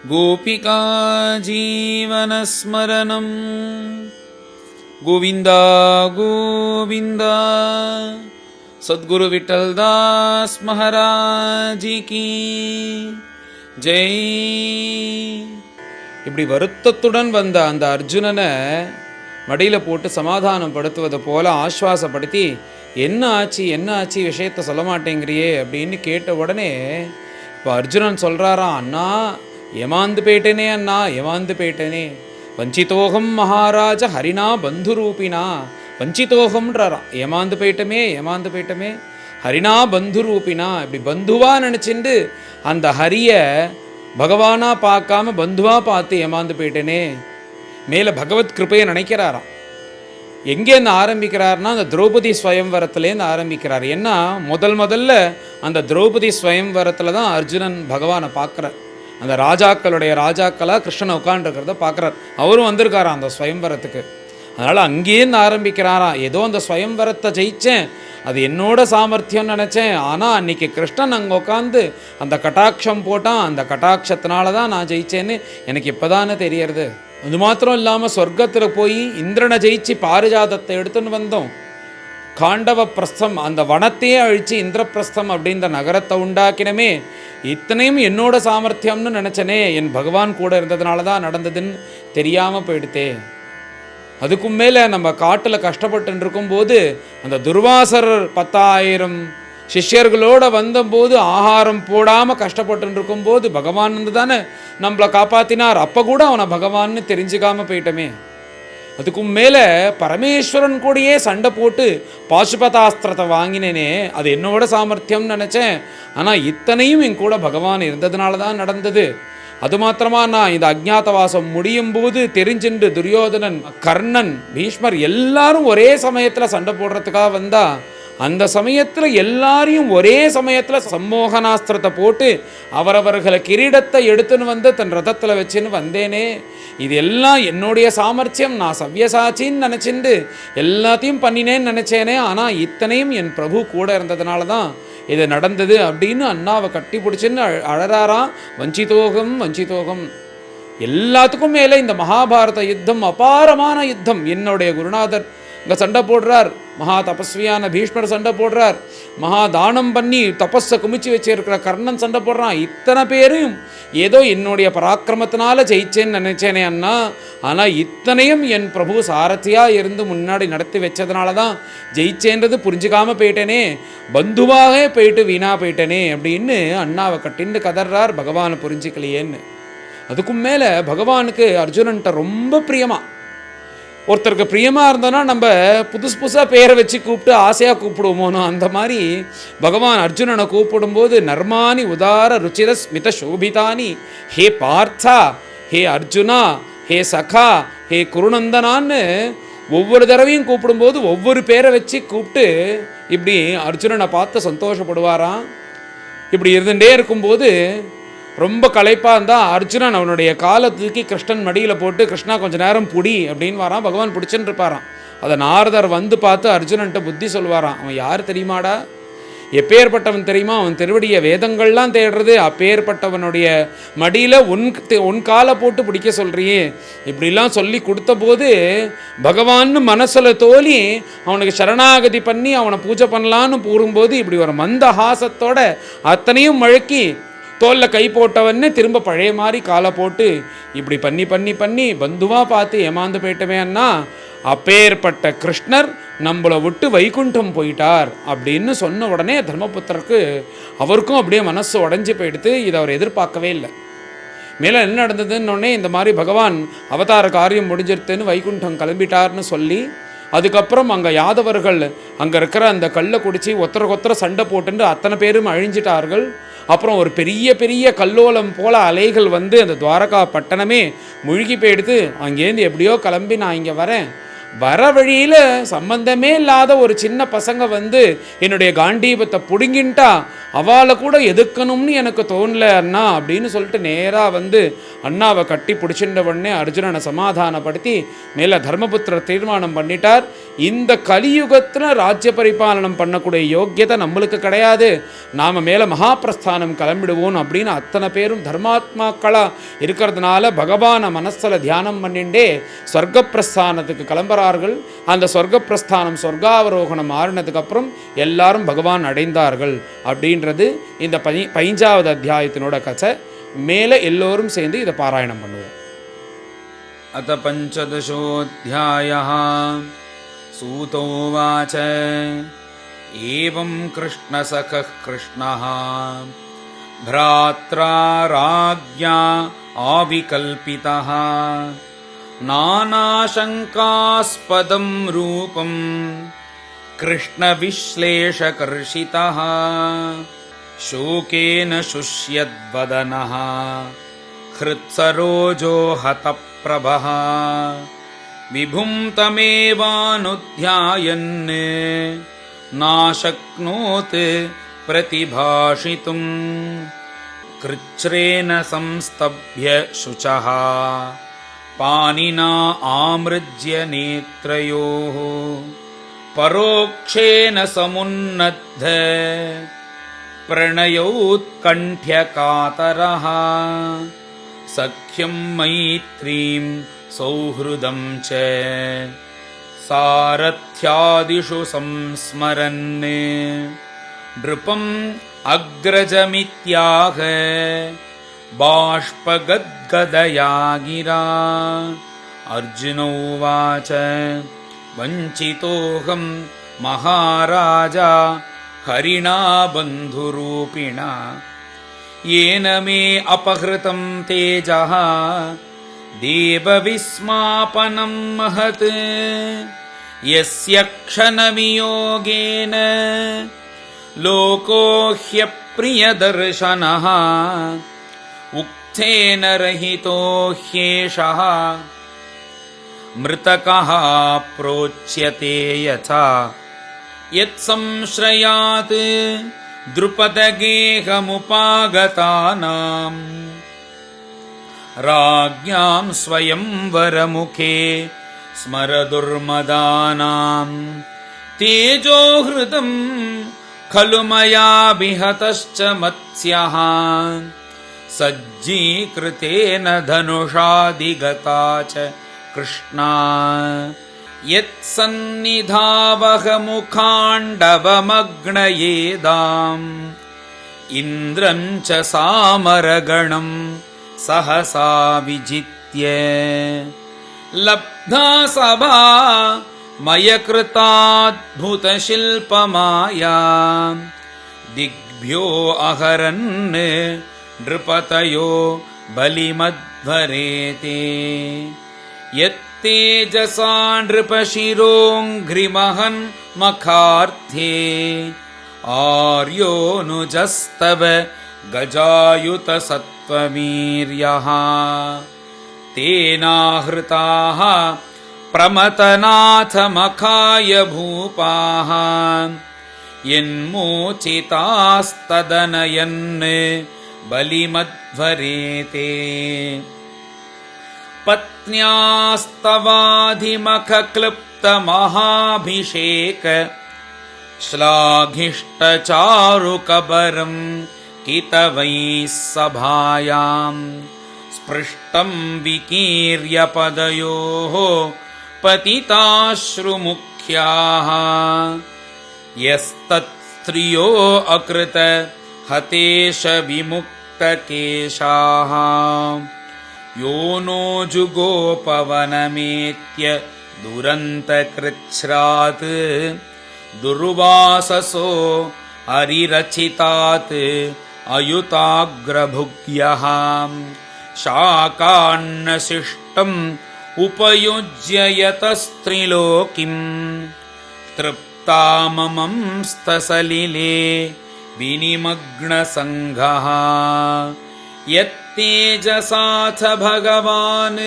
गोपिका जीवनस्मरणं गोविन्द गोविन्द सद्गुरु विठलदास महाराज की जय. இப்படி வருத்தத்துடன் வந்த அந்த அர்ஜுனனை மடியில் போட்டு சமாதானம் படுத்துவதை போல ஆஸ்வாசப்படுத்தி என்ன ஆச்சு விஷயத்த சொல்ல மாட்டேங்கிறியே அப்படின்னு கேட்ட உடனே இப்போ அர்ஜுனன் சொல்கிறாராம், அண்ணா ஏமாந்து போயிட்டேனே, அண்ணா ஏமாந்து போயிட்டேனே, வஞ்சிதோகம் மகாராஜ ஹரினா பந்து ரூபினா, வஞ்சிதோகம்ன்றாராம், ஏமாந்து போயிட்டமே ஹரினா பந்து ரூபினா. இப்படி பந்துவா நினச்சிண்டு அந்த ஹரிய பகவானா பார்க்காம பந்துவா பார்த்து ஏமாந்து போயிட்டேனே. மேலே பகவத் கிருப்பையை நினைக்கிறாராம். எங்கேருந்து ஆரம்பிக்கிறார்னா அந்த திரௌபதி ஸ்வயம்வரத்துலேருந்து ஆரம்பிக்கிறார். ஏன்னா முதல்ல அந்த திரௌபதி ஸ்வயம்வரத்தில் தான் அர்ஜுனன் பகவானை பார்க்குறார். அந்த ராஜாக்களாக கிருஷ்ணனை உட்காண்டிருக்கிறத பார்க்குறார். அவரும் வந்திருக்காராம் அந்த ஸ்வயம்வரத்துக்கு. அதனால் அங்கேருந்து ஆரம்பிக்கிறாராம். ஏதோ அந்த ஸ்வயம்வரத்தை ஜெயித்தேன், அது என்னோட சாமர்த்தியம்னு நினச்சேன். ஆனால் அன்றைக்கி கிருஷ்ணன் அங்கே உட்காந்து அந்த கட்டாட்சம் போட்டான். அந்த கட்டாட்சத்தினால தான் நான் ஜெயித்தேன்னு எனக்கு இப்போ தானே தெரியறது. அது மாத்திரம் இல்லாமல் சொர்க்கத்தில் போய் இந்திரனை ஜெயிச்சு பாரிஜாதத்தை எடுத்துன்னு வந்தோம். காண்டவ பிரஸ்தம் அந்த வனத்தையே அழித்து இந்திரபிரஸ்தம் அப்படின்ற நகரத்தை உண்டாக்கினமே. இத்தனையும் என்னோட சாமர்த்தியம்னு நினச்சனே, என் பகவான் கூட இருந்ததுனால தான் நடந்ததுன்னு தெரியாமல் போயிடுத்தே. அதுக்கும் மேலே நம்ம காட்டில் கஷ்டப்பட்டு இருக்கும்போது அந்த துர்வாசர் 10,000 சிஷ்யர்களோடு வந்தபோது ஆகாரம் போடாமல் கஷ்டப்பட்டு இருக்கும்போது பகவான் வந்து தானே நம்மளை காப்பாற்றினார். அப்போ கூட அவனை பகவான்னு தெரிஞ்சுக்காமல் போயிட்டோமே. அதுக்கும் மேலே பரமேஸ்வரன் கூடயே சண்டை போட்டு பாசுபதாஸ்திரத்தை வாங்கினேனே, அது என்னோட சாமர்த்தியம்னு நினச்சேன். ஆனால் இத்தனையும் என் கூட பகவான் இருந்ததுனால தான் நடந்தது. அது மாத்திரமா நான் இந்த அஜ்ஞாதவாசம் முடியும் போது தெரிஞ்சுண்டு துரியோதனன், கர்ணன், பீஷ்மர் எல்லாரும் ஒரே சமயத்தில் சண்டை போடுறதுக்காக வந்தா, அந்த சமயத்தில் எல்லாரையும் ஒரே சமயத்தில் சம்மோகனாஸ்திரத்தை போட்டு அவரவர்களை கிரீடத்தை எடுத்துன்னு வந்து தன் ரதத்தில் வச்சுன்னு வந்தேனே. இது எல்லாம் என்னுடைய சாமர்த்தியம், நான் சவ்யசாச்சின்னு நினச்சிண்டு எல்லாத்தையும் பண்ணினேன்னு நினச்சேனே. ஆனால் இத்தனையும் என் பிரபு கூட இருந்ததுனால தான் இது நடந்தது அப்படின்னு அண்ணாவை கட்டி பிடிச்சின்னு அழறாராம். வஞ்சிதோகம். எல்லாத்துக்கும் மேலே இந்த மகாபாரத யுத்தம் அபாரமான யுத்தம். என்னுடைய குருநாதர் இங்கே சண்டை போடுறார், மகா தபஸ்வியான பீஷ்மர் சண்டை போடுறார், மகா தானம் பண்ணி தபஸை குமிச்சு வச்சிருக்கிற கர்ணன் சண்டை போடுறான். இத்தனை பேரும் ஏதோ என்னுடைய பராக்கிரமத்தினால ஜெயிச்சேன்னு நினைச்சேனே அண்ணா. ஆனால் இத்தனையும் என் பிரபு சாரதியாக இருந்து முன்னாடி நடத்தி வச்சதுனால தான் ஜெயிச்சேன்றது புரிஞ்சுக்காமல் போயிட்டேனே, பந்துவாக போயிட்டு வீணா போயிட்டேனே அப்படின்னு அண்ணாவை கட்டின்னு கதறார், பகவானை புரிஞ்சிக்கலையேன்னு. அதுக்கும் மேலே பகவானுக்கு அர்ஜுனன்ட்ட ரொம்ப பிரியமா. ஒருத்தருக்கு பிரியமாக இருந்தோன்னா நம்ம புதுசாக பேரை வச்சு கூப்பிட்டு ஆசையாக கூப்பிடுவோமோனோ அந்த மாதிரி பகவான் அர்ஜுனனை கூப்பிடும்போது நர்மானி உதார ருச்சிர ஸ்மித சோபிதானி ஹே பார்த்தா, ஹே அர்ஜுனா, ஹே சகா, ஹே குருநந்தனான்னு ஒவ்வொரு தடவையும் கூப்பிடும்போது ஒவ்வொரு பேரை வச்சு கூப்பிட்டு இப்படி அர்ஜுனனை பார்த்து சந்தோஷப்படுவாராம். இப்படி இருந்துகிட்டே இருக்கும்போது ரொம்ப களைப்பாக இருந்தால் அர்ஜுனன் அவனுடைய காலை தூக்கி கிருஷ்ணன் மடியில் போட்டு, கிருஷ்ணா கொஞ்சம் நேரம் புடி அப்படின்னு வரான். பகவான் பிடிச்சுன்னு இருப்பாரான். அதை நாரதர் வந்து பார்த்து அர்ஜுனன்ட்ட புத்தி சொல்லுவாரான். அவன் யார் தெரியுமாடா, எப்பேற்பட்டவன் தெரியுமா, அவன் திருவடிய வேதங்கள்லாம் தேடுறது, அப்பேற்பட்டவனுடைய மடியில் உன் காலை போட்டு பிடிக்க சொல்கிறியே இப்படிலாம் சொல்லி கொடுத்த போது பகவான்னு மனசில் தோலி அவனுக்கு சரணாகதி பண்ணி அவனை பூஜை பண்ணலான்னு கூறும்போது இப்படி ஒரு மந்தஹாசத்தோட அத்தனையும் மழக்கி தோலில் கை போட்டவன்னு திரும்ப பழைய மாதிரி காலை போட்டு இப்படி பண்ணி பந்துவாக பார்த்து ஏமாந்து போயிட்டவே அண்ணா. அப்பேற்பட்ட கிருஷ்ணர் நம்மளை விட்டு வைகுண்டம் போயிட்டார் அப்படின்னு சொன்ன உடனே தர்மபுத்திரருக்கு அவருக்கும் அப்படியே மனசு உடஞ்சி போயிடுத்து. இதை அவர் எதிர்பார்க்கவே இல்லை. மேலே என்ன நடந்ததுன்னொடனே இந்த மாதிரி பகவான் அவதார காரியம் முடிஞ்சிருத்துன்னு வைகுண்டம் கிளம்பிட்டார்னு சொல்லி, அதுக்கப்புறம் அங்கே யாதவர்கள் அங்கே இருக்கிற அந்த கல்லை குடித்து ஒத்தரை சண்டை போட்டுட்டு அத்தனை பேரும் அழிஞ்சிட்டார்கள். அப்புறம் ஒரு பெரிய கல்லோலம் போல அலைகள் வந்து அந்த துவாரகா பட்டணமே முழுகி போயிடுது. அங்கேருந்து எப்படியோ கிளம்பி நான் இங்கே வரேன். வர வழியில் சம்பந்தமே இல்லாத ஒரு சின்ன பசங்க வந்து என்னுடைய காண்டீபத்தை பிடுங்கின்ட்டா அவளை கூட எதுக்கணும்னு எனக்கு தோணல அண்ணா அப்படின்னு சொல்லிட்டு நேராக வந்து அண்ணாவை கட்டி பிடிச்சிட்ட உடனே அர்ஜுனனை சமாதானப்படுத்தி மேலே தர்மபுத்திரர் தீர்மானம் பண்ணிட்டார். இந்த கலியுகத்தில் ராஜ்ய பரிபாலனம் பண்ணக்கூடிய யோக்கியதை நம்மளுக்கு கிடையாது, நாம் மேலே மகாபிரஸ்தானம் கிளம்பிடுவோம் அப்படின்னு அத்தனை பேரும் தர்மாத்மாக்களாக இருக்கிறதுனால பகவானை மனசில் தியானம் பண்ணிண்டே ஸ்வர்க்கப்பிரஸ்தானத்துக்கு கிளம்புறார்கள். அந்த ஸ்வர்க்கப்பிரஸ்தானம் சொர்க்காவரோகணம் ஆறினதுக்கு அப்புறம் எல்லாரும் பகவான் அடைந்தார்கள் அப்படின்றது இந்த 15வது அத்தியாயத்தினோட கதை. மேலே எல்லோரும் சேர்ந்து இதை பாராயணம் பண்ணுவோம். அத பஞ்சதசோऽध्यायः சூதோவாச ஏவம் கிருஷ்ணசகः கிருஷ்ணः भ्रात्रा राज्ञा आविकल्पितः नानाशङ्कास्पदं रूपं कृष्णविश्लेषकर्षितः शोकेन शुष्यद्वदनः हृत्सरोजो हतप्रभः विभुं तमेवानुध्यायन् नाशक्नोत् प्रतिभाषितुं कृच्छ्रेण संस्तभ्य शुचः पाणिना आमृज्य नेत्रयोः परोक्षेण समुन्नद्ध प्रणयोत्कण्ठ्यकातरः सख्यं मैत्रीं सौहृदं च सारथ्यादिषु संस्मरन् नृपम् अग्रजमित्याह बाष्पगद्गदया गिरा अर्जुनोवाच वञ्चितोऽहं महाराजा हरिणा बन्धुरूपिणा येन मे अपहृतं तेजः देवविस्मापनं महत् यस्य क्षणवियोगेन लोको ह्यप्रियदर्शनः उक्थेन रहितो ह्येषः मृतकः प्रोच्यते यथा यत्संश्रयात् द्रुपदगेहमुपागतानां राज्ञां स्वयंवरमुखे स्मरदुर्मदानां तेजोहृदं खलु मया विहतश्च मत्स्यः सज्जीकृतेन धनुषादिगता च कृष्णा यत्सन्निधावहमुखाण्डवमग्नयेदाम् इन्द्रं च सामरगणं सहसा विजित्य लब्धा सभा मयकृताद्भुतशिल्पमाया दिग्भ्यो अहरन् नृपतयो बलिमध्वरेते यत्तेजसा नृपशिरोऽङ्घ्रिमहन् मखार्थे आर्योऽनुजस्तव गजायुतसत्त्ववीर्यः तेनाहृताः प्रमतनाथ मखाय भूपाः यन्मोचितास्तदनयन् बलिमध्वरेते पत्न्यास्तवाधिमखक्लृप्तमहाभिषेक श्लाघिष्टचारुकबरं कितवैः सभायां स्पृष्टं विकीर्य पदयोः पतिताश्रुमुख्याः यस्तत्स्त्रियो अकृत हतेश विमुक्तकेशाः यो नो जुगोपवनमेत्य दुरन्तकृच्छ्रात् दुर्वाससो हरिरचितात् अयुताग्रभुग्यः शाकान्नशिष्टम् उपयुज्य यतस्त्रिलोकिं तृप्ताममंस्तसलिले विनिमग्नसङ्घः यत्तेजसाथ भगवान्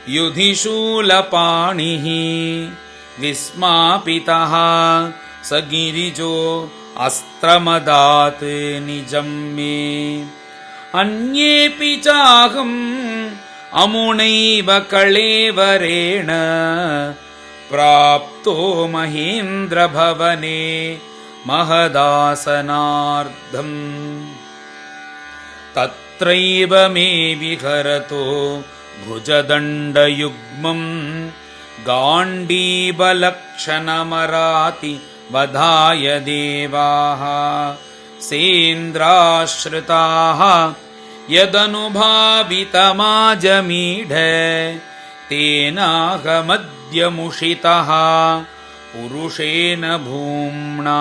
युधिशूलपाणिः विस्मापितः स गिरिजो अस्त्रमदात् निजं मे अन्येऽपि चाहम् अमुनैव कळेवरेण प्राप्तो महेन्द्रभवने महदासनार्थम् तत्रैव मे विहरतो भुजदण्डयुग्मम् गाण्डीबलक्षणमराति वधाय देवाः सेन्द्राश्रिताः यदनुभावितमाजमीढ तेनाहमद्यमुषितः पुरुषेण भूम्ना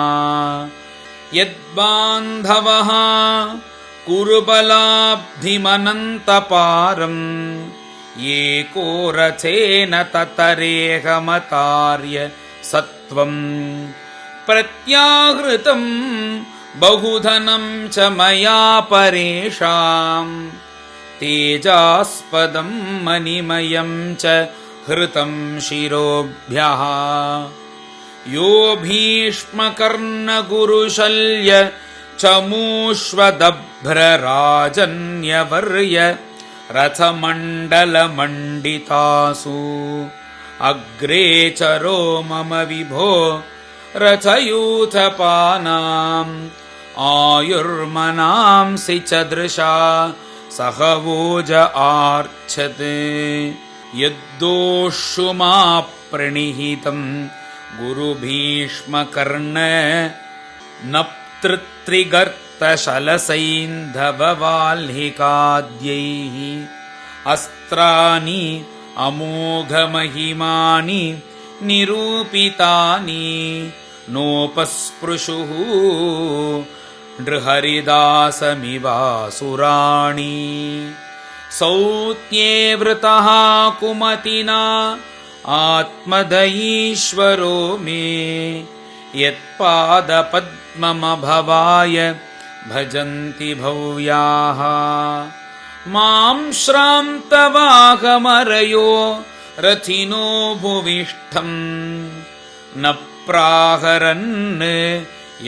यद्बान्धवः कुरुबलाब्धिमनन्तपारम् एको रथेन ततरेहमतार्य सत्वम् प्रत्याहृतम् बहुधनं च मया परेषाम् तेजास्पदं मणिमयं च हृतं शिरोभ्यः यो भीष्मकर्णगुरुशल्य चमूष्वदभ्रराजन्यवर्य रथमण्डलमण्डितासु अग्रे चरो मम विभो रथयूथपानाम् आयुर्मनांसि च दृशा सहवोज आर्च्छते यद्दोषुमाप्रणिहितं गुरुभीष्मकर्ण नप्तृत्रिगर्तशलसैन्धववाल्हिकाद्यैः अस्त्राणि अमोघमहिमानि निरूपितानि नोपस्पृशुः नृहरिदासमिवासुराणि सौत्ये वृतः कुमतिना आत्मदयीश्वरो मे यत्पादपद्ममभवाय भजन्ति भव्याः मां श्रान्तवाहमरयो रथिनो भुविष्ठम् न प्राहरन्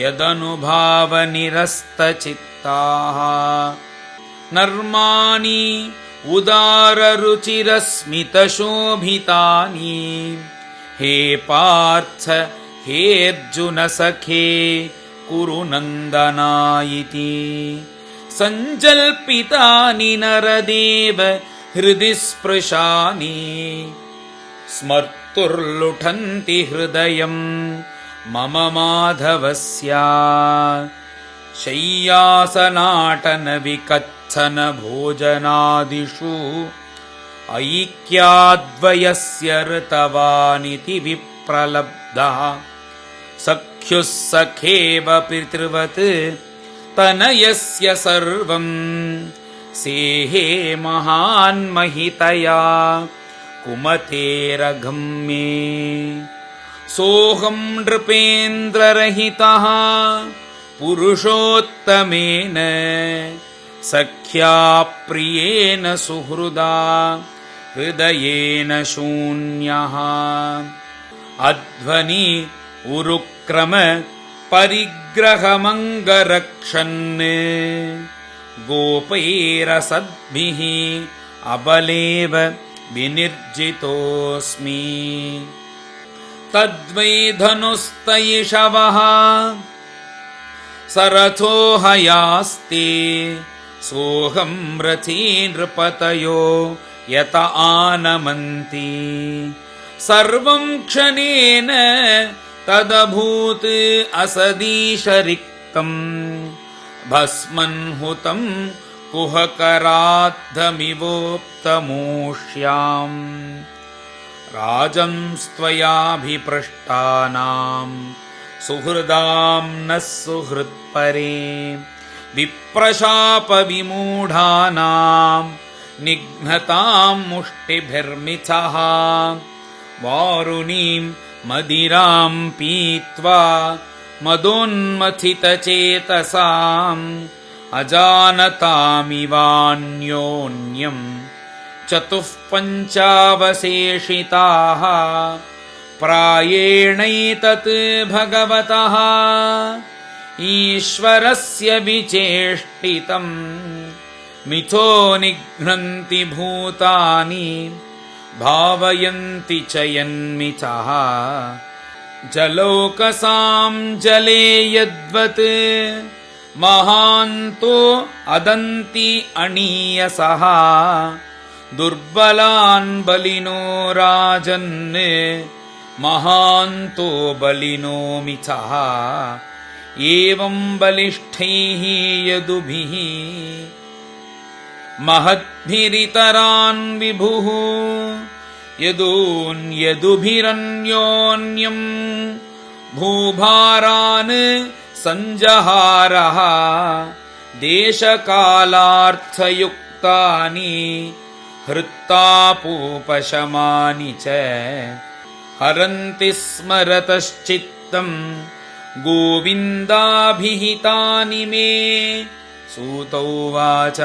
यदनुभावनिरस्तचित्ताः नर्माणि उदाररुचिरस्मितशोभितानि हे पार्थ हे अर्जुन सखे कुरु नन्दनायिति सञ्जल्पितानि नरदेव हृदि स्पृशानि स्मर्तुर्लुठन्ति हृदयं मम माधवस्य शय्यासनाटनविकच्छन भोजनादिषु ऐक्याद्वयस्य ऋतवानिति विप्रलब्धः सख्युः सखेव पितृवत् तनयस्य सर्वं सेहे महान्महितया कुमतेरगम्ये सोऽहं नृपेन्द्ररहितः पुरुषोत्तमेन सख्या प्रियेण सुहृदा हृदयेन शून्यः अध्वनि उरुक्रम परिग्रहमङ्गरक्षन् गोपैरसद्भिः अबलेव विनिर्जितोऽस्मि तद्वै धनुस्तैषवः सरथो हयास्ते सोऽहं रथी नृपतयो यत आनमन्ति सर्वं क्षणेन तदभूत् असदीशरिक्तम् भस्मन्हुतं कुहकराद्धमिवोक्तमूष्याम् राजंस्त्वयाभिपृष्टानां सुहृदां नः सुहृत्परे विप्रशापविमूढानां निघ्नतां मुष्टिभिर्मिथः वारुणीं मदिरां पीत्वा मदोन्मथितचेतसाम् अजानतामिवान्योन्यं चतुः पञ्चावशेषिताः प्रायेणैतत् भगवतः ईश्वरस्य विचेष्टितम् मिथो निघ्नन्ति भूतानि भावयन्ति च यन्मिथः जलोकसां जले यद्वत् महान्तो अदन्ति अणीयसः दुर्बलान् बलिनो राजन् महान्तो बलिनो मिथः एवं बलिष्ठैः यदुभिः महद्भिरितरान् विभुः यदून्यदुभिरन्योन्यम् भूभारान् सञ्जहारः देशकालार्थयुक्तानि हृत्तापोपशमानि च हरन्ति स्मरतश्चित्तम् गोविन्दाभिहितानि मे। सूत उवाच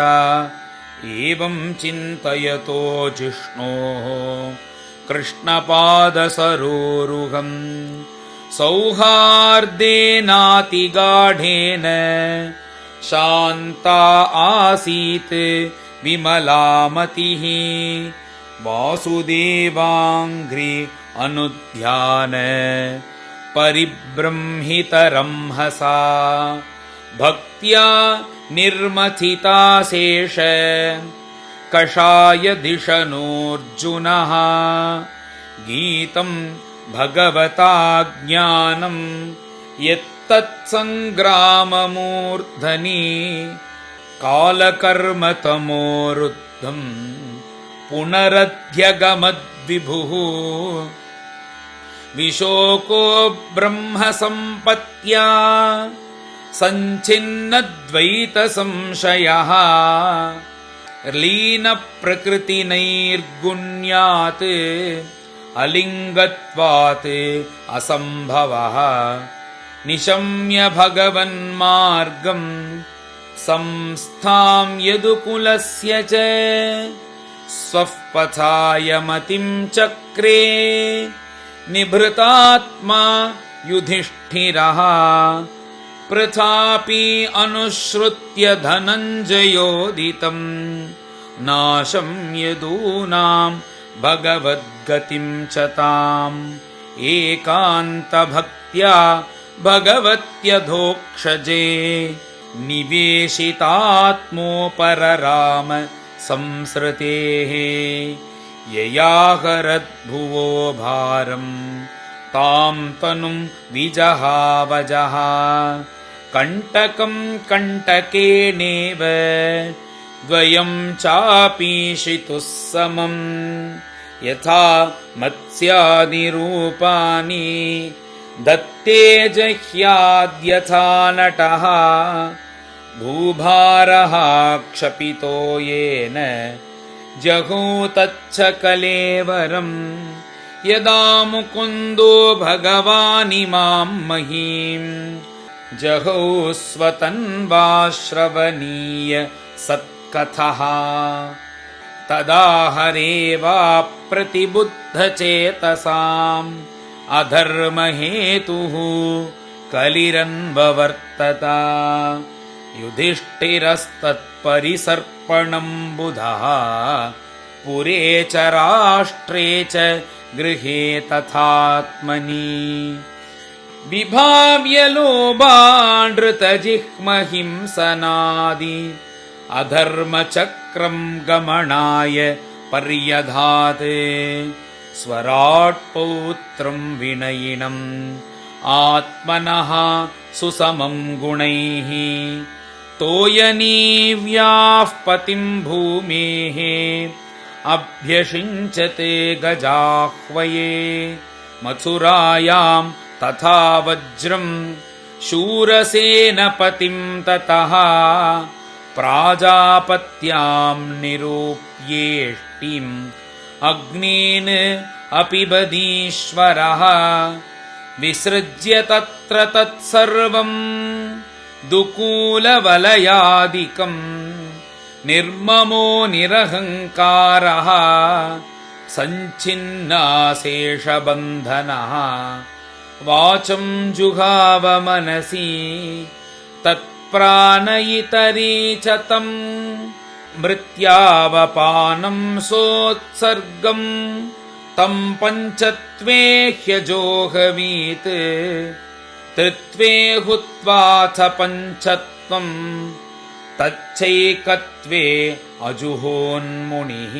एवं चिन्तयतो जिष्णोः कृष्णपादसरोरुहम् सौहार्देनातिगाढेन शान्ता आसीत् विमलामतिः वासुदेवाङ्घ्रि अनुध्यान परिब्रह्मितरंहसा भक्त्या निर्मथिताशेष कषायधिषणोऽर्जुनः गीतं भगवता ज्ञानं यत्तत्सङ्ग्राममूर्धनि कालकर्मतमोरुद्धं पुनरध्यगमद्विभुः विशोको ब्रह्मसम्पत्त्या सञ्छिन्नद्वैतसंशयः लीनप्रकृतिनैर्गुण्यात् अलिङ्गत्वात् असम्भवः निशम्य भगवन्मार्गं संस्थां यदुकुलस्य च स्वः पथाय मतिं चक्रे निभृतात्मा युधिष्ठिरः पृथापि अनुश्रुत्य धनञ्जयोदितं नाशं यदूनां भगवद्गतिं च ताम् एकान्तभक्त्या भगवत्यधोक्षजे निवेशितात्मोपरराम संसृतेः ययाहरद्भुवो भारं तां तनुं विजहावजः कण्टकं कण्टकेनेव द्वयं चापीशितुः समम् यथा मत्स्यादिरूपाणि दत्ते जह्याद्यथा नटः भूभारः क्षपितो येन जहूतच्च कलेवरम् यदा मुकुन्दो भगवानिमां महीम् जहौस्वतन्वाश्रवणीय सत्कथः तदा हरेवाप्रतिबुद्धचेतसाम् अधर्महेतुः कलिरन्ववर्तत युधिष्ठिरस्तत्परिसर्पणं बुधः पुरे च राष्ट्रे च गृहे तथात्मनि विभाव्य लोभानृतजिह्महिंसनादि अधर्मचक्रं गमनाय पर्यधात् स्वराट्पौत्रं विनयिनम् आत्मनः सुसमं गुणैः तोयनीव्याः पतिं भूमेः अभ्यषिञ्चते गजाह्वये मथुरायां तथा वज्रं शूरसेनपतिं ततः प्राजापत्यां निरूप्येष्टिम् अग्नीन् अपि बदीश्वरः विसृज्य तत्र तत्सर्वं दुकूलवलयादिकं ನಿರ್ಮಮೋ ನಿರಹಂಕಾರಃ ಸಂಚಿನ್ನಾಶೇಷಬಂಧನಃ ವಾಚಂ ಜುಘಾವ ಮನಸಿ ತತ್ಪ್ರಾಣಯಿತರೀ ಚ ತಂ ಮೃತ್ಯಾವಪಾನಂ ಸೋತ್ಸರ್ಗಂ ತಂ ಪಂಚತ್ವೇ ಹ್ಯಜೋಹವೀತ್ ತ್ರಿತ್ವೇ ಹುತ್ವಾಥ ಪಂಚತ್ವಂ ತಚ್ಚೈಕತ್ವೇ ಅಜುಹೋನ್ಮುನಿಃ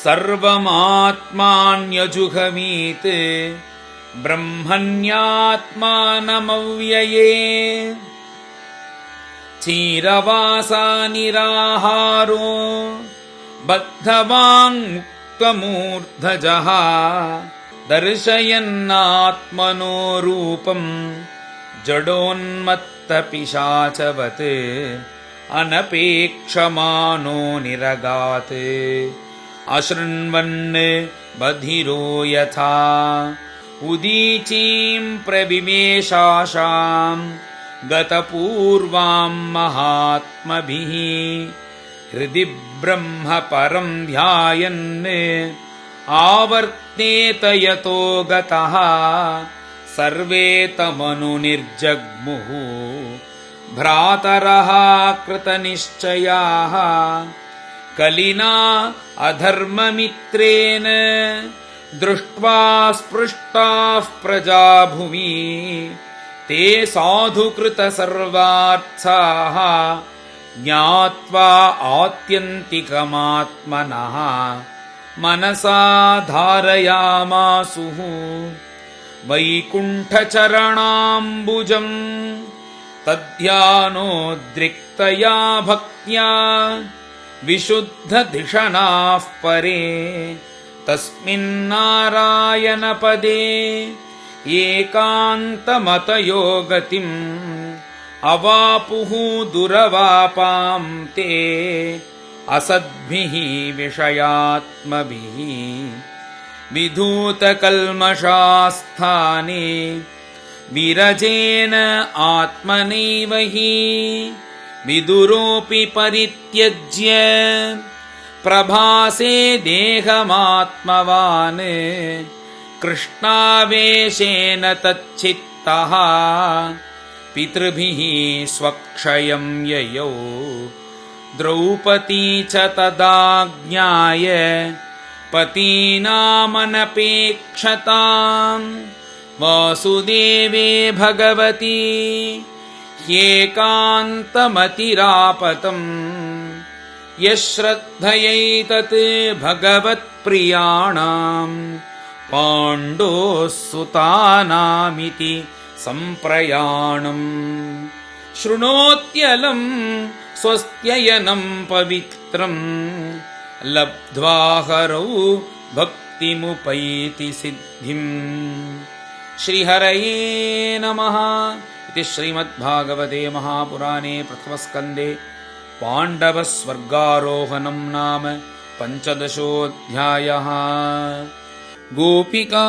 ಸರ್ವಮಾತ್ಮಾನ್ಯಜುಹವೀತ್ ಬ್ರಹ್ಮಣ್ಯಾತ್ಮಾನಮವ್ಯಯೇ ಚೀರವಾಸಾ ನಿರಾಹಾರೋ ಬದ್ಧವಾಂಕ್ತಮೂರ್ಧಜಃ ದರ್ಶಯನ್ನಾತ್ಮನೋ ರೂಪಂ ಜಡೋನ್ಮತ್ತಪಿಶಾಚವತ್ ಅನಪೇಕ್ಷಮಾನೋ ನಿರಗಾತ್ ಅಶೃಣ್ವನ್ ಬಧಿರೋ ಯಥಾ ಉದೀಚೀಂ ಪ್ರವಿವೇಶಾಶಾಂ ಗತಪೂರ್ವಾಂ ಮಹಾತ್ಮಭಿಃ ಹೃದಿ ಬ್ರಹ್ಮ ಪರಂ ಧ್ಯಾಯನ್ ಆವರ್ತೇತ ಯತೋ ಗತಃ ಸರ್ವೇ ತಮನು ನಿರ್ಜಗ್ಮುಃ ಭ್ರಾತರಃ ಕೃತನಿಶ್ಚಯಾಃ ಕಲಿನಾ ಅಧರ್ಮಮಿತ್ರೇಣ ದೃಷ್ಟ್ವಾ ಸ್ಪೃಷ್ಟಾಃ ಪ್ರಜಾ ಭುವಿ ತೇ ಸಾಧುಕೃತ ಸರ್ವಾರ್ಥಾಃ ಜ್ಞಾತ್ವಾ ಆತ್ಯಂತಿಕಮಾತ್ಮನಃ ಮನಸಾ ಧಾರಯಾಮಾಸುಃ ವೈಕುಂಠಚರಣಾಂಬುಜಂ ತದ್ಧ್ಯಾನೋದ್ರಿಕ್ತಯಾ ಭಕ್ತ್ಯಾ ವಿಶುದ್ಧಧಿಷಣಾಃ ಪರೇ ತಸ್ಮಿನ್ನಾರಾಯಣಪದೇ ಏಕಾಂತಮತಯೋ ಗತಿಂ ಅವಾಪುಃ ದುರವಾಪಾಂ ತೇ ಅಸದ್ಭಿಃ ವಿಷಯಾತ್ಮಭಿಃ ವಿಧೂತಕಲ್ಮಷಾಸ್ಥಾನೇ ವಿರಜೇನ ಆತ್ಮನೈವ ಹಿ ವಿದುರೋಪಿ ಪರಿತ್ಯಜ್ಯ ಪ್ರಭಾಸೆ ದೇಹಮಾತ್ಮವಾನ್ ಕೃಷ್ಣಾವೇಶೇನ ತಚ್ಚಿತ್ತಃ ಪಿತೃಭಿಃ ಸ್ವಕ್ಷಯಂ ಯಯೌ ದ್ರೌಪದಿ ಚ ತದಾಜ್ಞಾಯ ಪತೀನಾಮನಪೇಕ್ಷತಾಂ ವಾಸುದೇವೇ ಭಗವತಿ ಹ್ಯೇಕಾಂತಮತಿರಾಪತಂ ಯಶ್ರದ್ಧಯೈತತ್ ಭಗವತ್ಪ್ರಿಯಾಣಾಂ ಪಾಂಡೋಃ ಸುತಾನಾಮಿತಿ ಸಂಪ್ರಯಾಣಂ ಶೃಣೋತ್ಯಲಂ ಸ್ವಸ್ತ್ಯಯನಂ ಪವಿತ್ರಂ ಲಬ್ಧ್ವಾ ಹರೌ ಭಕ್ತಿಮುಪೈತಿ ಸಿದ್ಧಿಂ. ಶ್ರೀಹರಯೇ ನಮಃ. ಇತಿ ಶ್ರೀಮದ್ಭಾಗವತೆ ಮಹಾಪುರಾಣೇ ಪ್ರಥಮಸ್ಕಂದೇ ಪಾಂಡವಸ್ವರ್ಗಾರೋಹಣಂ ನಾಮ ಪಂಚದಶೋऽಧ್ಯಾಯಃ. ಗೋಪಿಕಾ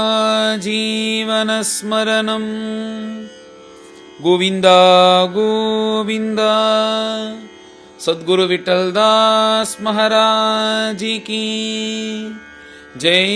ಜೀವನಸ್ಮರಣಂ. ಗೋವಿಂದ ಗೋವಿಂದ. ಸದ್ಗುರು ವಿಠಲದಾಸ್ ಮಹಾರಾಜ್ ಕಿ ಜೈ.